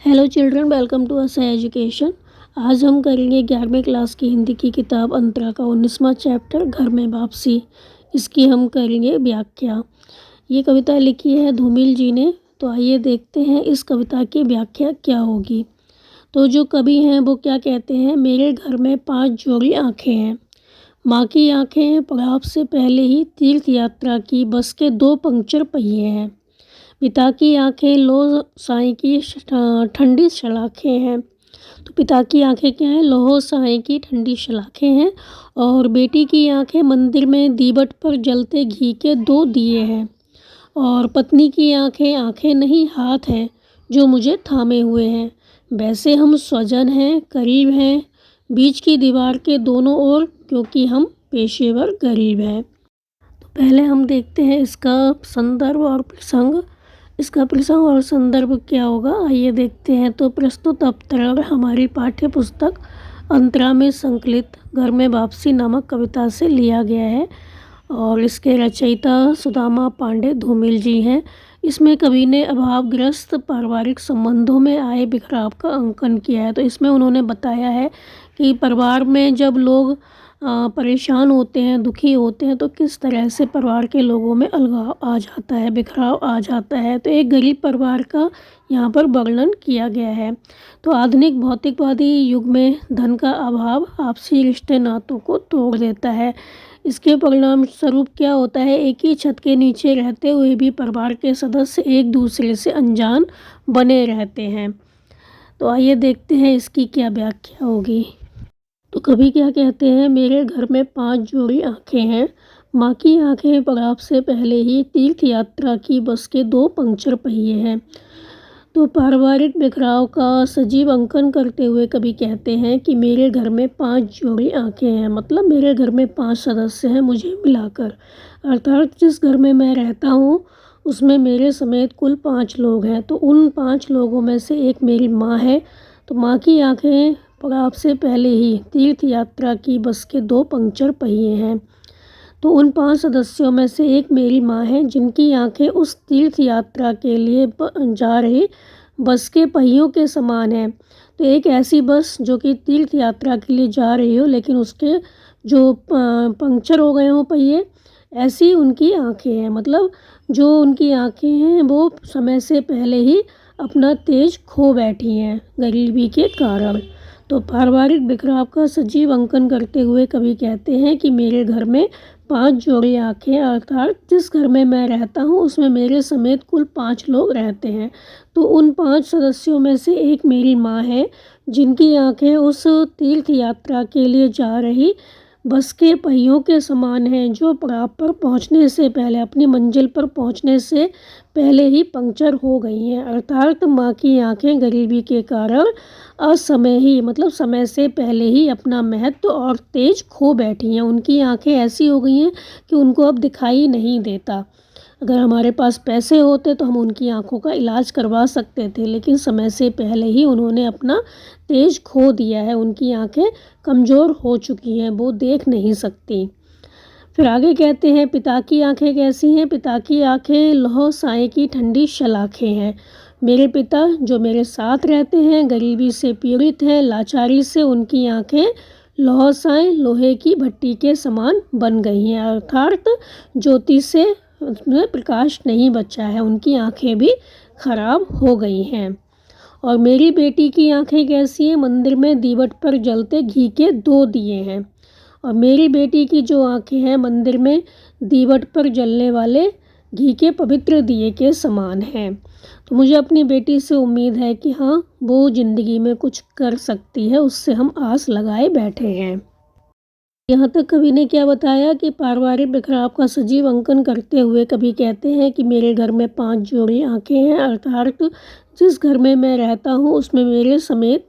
Hello children, welcome to असा education. आज हम करेंगे 11वीं क्लास की हिंदी की किताब अंतरा का 19वां चैप्टर घर में वापसी। इसकी हम करेंगे व्याख्या। ये कविता लिखी है धूमिल जी ने। तो आइए देखते हैं इस कविता की व्याख्या क्या होगी। तो जो कवि हैं वो क्या कहते हैं, मेरे घर में 5 जोड़ी आँखें हैं। माँ की आँखें पड़ाव से पहले ही तीर्थ यात्रा की बस के 2 पंक्चर पहिए हैं। पिता की आंखें लो साई की ठंडी शलाखें हैं। तो पिता की आंखें क्या हैं, लोहो साई की ठंडी शलाखें हैं। और बेटी की आंखें मंदिर में दीवट पर जलते घी के 2 दिए हैं। और पत्नी की आंखें आंखें नहीं हाथ हैं जो मुझे थामे हुए हैं। वैसे हम स्वजन हैं, करीब हैं, बीच की दीवार के दोनों ओर, क्योंकि हम पेशेवर गरीब हैं। तो पहले हम देखते हैं इसका संदर्भ और प्रसंग। इसका प्रसंग और संदर्भ क्या होगा, आइए देखते हैं। तो प्रस्तुत अवतरण हमारी पाठ्य पुस्तक अंतरा में संकलित घर में वापसी नामक कविता से लिया गया है और इसके रचयिता सुदामा पांडे धूमिल जी हैं। इसमें कवि ने अभावग्रस्त पारिवारिक संबंधों में आए बिखराव का अंकन किया है। तो इसमें उन्होंने बताया है कि परिवार में जब लोग परेशान होते हैं, दुखी होते हैं, तो किस तरह से परिवार के लोगों में अलगाव आ जाता है, बिखराव आ जाता है। तो एक गरीब परिवार का यहाँ पर वर्णन किया गया है। तो आधुनिक भौतिकवादी युग में धन का अभाव आपसी रिश्ते नातों को तोड़ देता है। इसके परिणाम स्वरूप क्या होता है, एक ही छत के नीचे रहते हुए भी परिवार के सदस्य एक दूसरे से अनजान बने रहते हैं। तो आइए देखते हैं इसकी क्या व्याख्या होगी। तो कवि क्या कहते हैं, मेरे घर में 5 जोड़ी आँखें हैं। माँ की आँखें पड़ाव से पहले ही तीर्थ यात्रा की बस के 2 पंक्चर पहिए हैं। तो पारिवारिक बिखराव का सजीव अंकन करते हुए कवि कहते हैं कि मेरे घर में 5 जोड़ी आँखें हैं, मतलब मेरे घर में 5 सदस्य हैं मुझे मिलाकर। अर्थात जिस घर में मैं रहता हूँ उसमें मेरे समेत कुल 5 लोग हैं। तो उन 5 लोगों में से एक मेरी माँ है। तो माँ की आँखें पड़ाव से पहले ही तीर्थ यात्रा की बस के 2 पंक्चर पहिए हैं। तो उन 5 सदस्यों में से एक मेरी माँ है, जिनकी आंखें उस तीर्थ यात्रा के लिए जा रही बस के पहियों के समान हैं। तो एक ऐसी बस जो कि तीर्थ यात्रा के लिए जा रही हो, लेकिन उसके जो पंक्चर हो गए हों पहिए, ऐसी उनकी आंखें हैं। मतलब जो उनकी आंखें हैं वो समय से पहले ही अपना तेज खो बैठी हैं गरीबी के कारण। तो पारिवारिक बिखराव का सजीव अंकन करते हुए कवि कहते हैं कि मेरे घर में 5 जोड़ी आँखें, अर्थात जिस घर में मैं रहता हूँ उसमें मेरे समेत कुल 5 लोग रहते हैं। तो उन 5 सदस्यों में से एक मेरी माँ है, जिनकी आँखें उस तीर्थ यात्रा के लिए जा रही बस के पहियों के समान हैं, जो पड़ाव पर पहुँचने से पहले, अपनी मंजिल पर पहुँचने से पहले ही पंक्चर हो गई हैं। अर्थात माँ की आँखें गरीबी के कारण असमय ही, मतलब समय से पहले ही अपना महत्व और तेज खो बैठी हैं। उनकी आंखें ऐसी हो गई हैं कि उनको अब दिखाई नहीं देता। अगर हमारे पास पैसे होते तो हम उनकी आंखों का इलाज करवा सकते थे, लेकिन समय से पहले ही उन्होंने अपना तेज खो दिया है। उनकी आंखें कमज़ोर हो चुकी हैं, वो देख नहीं सकती। फिर आगे कहते हैं पिता की आंखें कैसी हैं। पिता की आंखें लौह साए की ठंडी शलाखें हैं। मेरे पिता जो मेरे साथ रहते हैं गरीबी से पीड़ित हैं, लाचारी से उनकी आंखें लौह साए, लोहे की भट्टी के समान बन गई हैं। अर्थात ज्योति से उसमें प्रकाश नहीं बचा है, उनकी आंखें भी खराब हो गई हैं। और मेरी बेटी की आंखें कैसी हैं। मंदिर में दीवट पर जलते घी के 2 दिए हैं। और मेरी बेटी की जो आंखें हैं मंदिर में दीवट पर जलने वाले घी के पवित्र दिए के समान हैं। तो मुझे अपनी बेटी से उम्मीद है कि हाँ, वो ज़िंदगी में कुछ कर सकती है, उससे हम आस लगाए बैठे हैं। यहाँ तक कवि ने क्या बताया कि पारिवारिक बिखराव का सजीव अंकन करते हुए कवि कहते हैं कि मेरे घर में 5 जोड़ी आंखें हैं। अर्थात जिस घर में मैं रहता हूँ उसमें मेरे समेत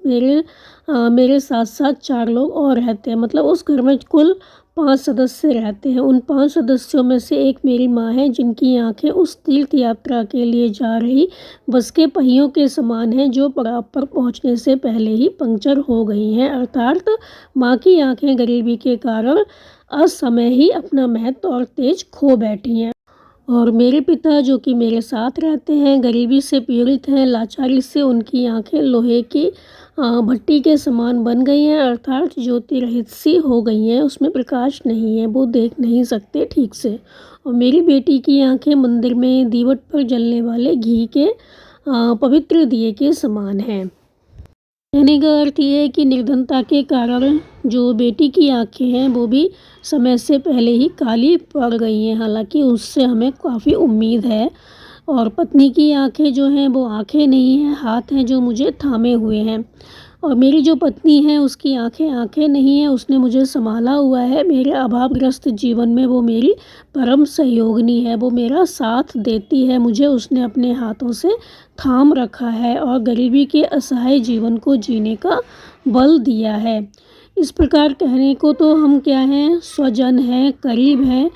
मेरे साथ साथ 4 लोग और रहते हैं। मतलब उस घर में कुल 5 सदस्य रहते हैं। उन 5 सदस्यों में से एक मेरी माँ है, जिनकी आंखें उस तीर्थ यात्रा के लिए जा रही बस के पहियों के समान हैं, जो पड़ाव पर पहुँचने से पहले ही पंक्चर हो गई हैं। अर्थात माँ की आंखें गरीबी के कारण असमय ही अपना महत्व और तेज खो बैठी हैं। और मेरे पिता जो कि मेरे साथ रहते हैं, गरीबी से पीड़ित हैं, लाचारी से उनकी आंखें लोहे की भट्टी के समान बन गई हैं, अर्थात ज्योति रहित सी हो गई हैं, उसमें प्रकाश नहीं है, वो देख नहीं सकते ठीक से। और मेरी बेटी की आंखें मंदिर में दीवट पर जलने वाले घी के पवित्र दिए के समान हैं। कहने का अर्थ ये है कि निर्धनता के कारण जो बेटी की आंखें हैं वो भी समय से पहले ही काली पड़ गई हैं, हालांकि उससे हमें काफ़ी उम्मीद है। और पत्नी की आंखें जो हैं वो आंखें नहीं हैं, हाथ हैं जो मुझे थामे हुए हैं। और मेरी जो पत्नी है उसकी आंखें आंखें नहीं हैं, उसने मुझे संभाला हुआ है। मेरे अभावग्रस्त जीवन में वो मेरी परम सहयोगिनी है, वो मेरा साथ देती है, मुझे उसने अपने हाथों से थाम रखा है और गरीबी के असहाय जीवन को जीने का बल दिया है। इस प्रकार कहने को तो हम क्या हैं, स्वजन हैं, करीब हैं,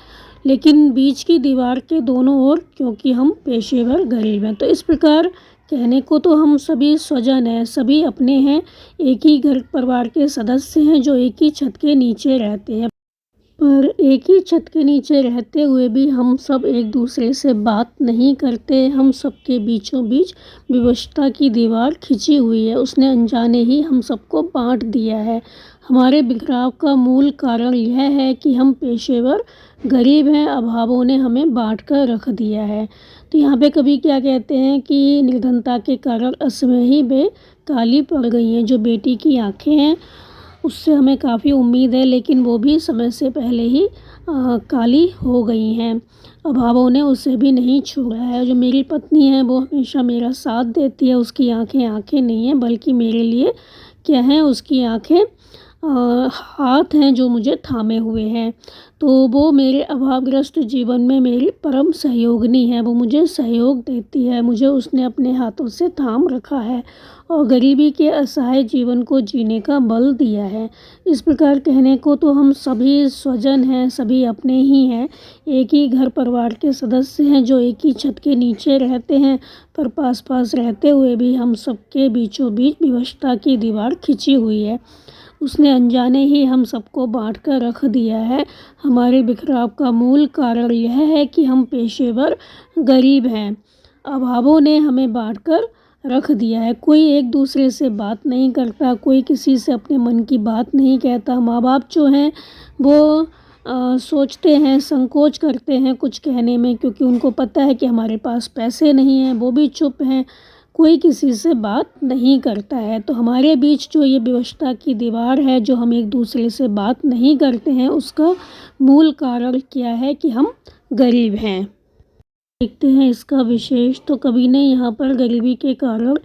लेकिन बीच की दीवार के दोनों ओर, क्योंकि हम पेशेवर गरीब हैं। तो इस प्रकार कहने को तो हम सभी स्वजन हैं, सभी अपने हैं, एक ही घर परिवार के सदस्य हैं जो एक ही छत के नीचे रहते हैं। पर एक ही छत के नीचे रहते हुए भी हम सब एक दूसरे से बात नहीं करते। हम सबके बीचों बीच विवशता की दीवार खिंची हुई है, उसने अनजाने ही हम सबको बांट दिया है। हमारे बिखराव का मूल कारण यह है कि हम पेशेवर गरीब हैं, अभावों ने हमें बांट कर रख दिया है। तो यहाँ पे कवि क्या कहते हैं कि निर्धनता के कारण असमय ही वे काली पड़ गई हैं। जो बेटी की आंखें हैं उससे हमें काफ़ी उम्मीद है, लेकिन वो भी समय से पहले ही काली हो गई हैं। अभावों ने उसे भी नहीं छोड़ा है। जो मेरी पत्नी है वो हमेशा मेरा साथ देती है, उसकी आंखें आंखें नहीं हैं बल्कि मेरे लिए क्या हैं, उसकी आंखें हाथ हैं जो मुझे थामे हुए हैं। तो वो मेरे अभावग्रस्त जीवन में मेरी परम सहयोगिनी है, वो मुझे सहयोग देती है, मुझे उसने अपने हाथों से थाम रखा है और गरीबी के असहाय जीवन को जीने का बल दिया है। इस प्रकार कहने को तो हम सभी स्वजन हैं, सभी अपने ही हैं, एक ही घर परिवार के सदस्य हैं जो एक ही छत के नीचे रहते हैं, पर पास पास रहते हुए भी हम सबके बीचों बीच विवशता की दीवार खिंची हुई है। उसने अनजाने ही हम सबको बांट कर रख दिया है। हमारे बिखराव का मूल कारण यह है कि हम पेशेवर गरीब हैं, अभावों ने हमें बांट कर रख दिया है। कोई एक दूसरे से बात नहीं करता, कोई किसी से अपने मन की बात नहीं कहता। माँ बाप जो हैं वो सोचते हैं, संकोच करते हैं कुछ कहने में, क्योंकि उनको पता है कि हमारे पास पैसे नहीं हैं, वो भी चुप हैं, कोई किसी से बात नहीं करता है। तो हमारे बीच जो ये विवशता की दीवार है, जो हम एक दूसरे से बात नहीं करते हैं, उसका मूल कारण क्या है कि हम गरीब हैं। देखते हैं इसका विशेष। तो कवि ने यहाँ पर गरीबी के कारण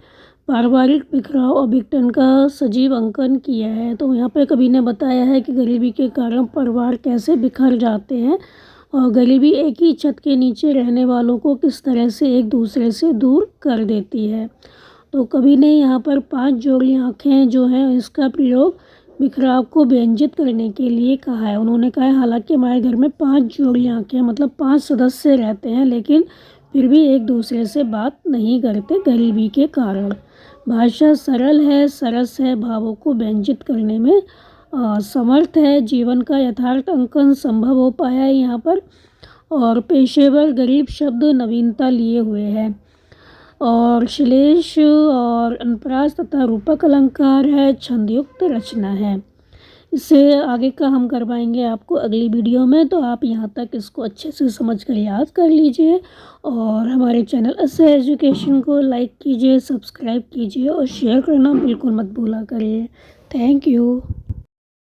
पारिवारिक बिखराव और विघटन का सजीव अंकन किया है। तो यहाँ पर कवि ने बताया है कि गरीबी के कारण परिवार कैसे बिखर जाते हैं और गरीबी एक ही छत के नीचे रहने वालों को किस तरह से एक दूसरे से दूर कर देती है। तो कवि ने यहाँ पर 5 जोड़ी आँखें जो हैं इसका प्रयोग बिखराव को व्यंजित करने के लिए कहा है। उन्होंने कहा है हालांकि हमारे घर में 5 जोड़ी आँखें मतलब 5 सदस्य रहते हैं, लेकिन फिर भी एक दूसरे से बात नहीं करते गरीबी के कारण। भाषा सरल है, सरस है, भावों को व्यंजित करने में समर्थ है। जीवन का यथार्थ अंकन संभव हो पाया है यहाँ पर। और पेशेवर गरीब शब्द नवीनता लिए हुए है और श्लेष और अनुप्रास तथा रूपक अलंकार है, छंदयुक्त रचना है। इससे आगे का हम करवाएंगे आपको अगली वीडियो में। तो आप यहाँ तक इसको अच्छे से समझ कर याद कर लीजिए और हमारे चैनल असह एजुकेशन को लाइक कीजिए, सब्सक्राइब कीजिए और शेयर करना बिल्कुल मत भूला करिए। Thank you.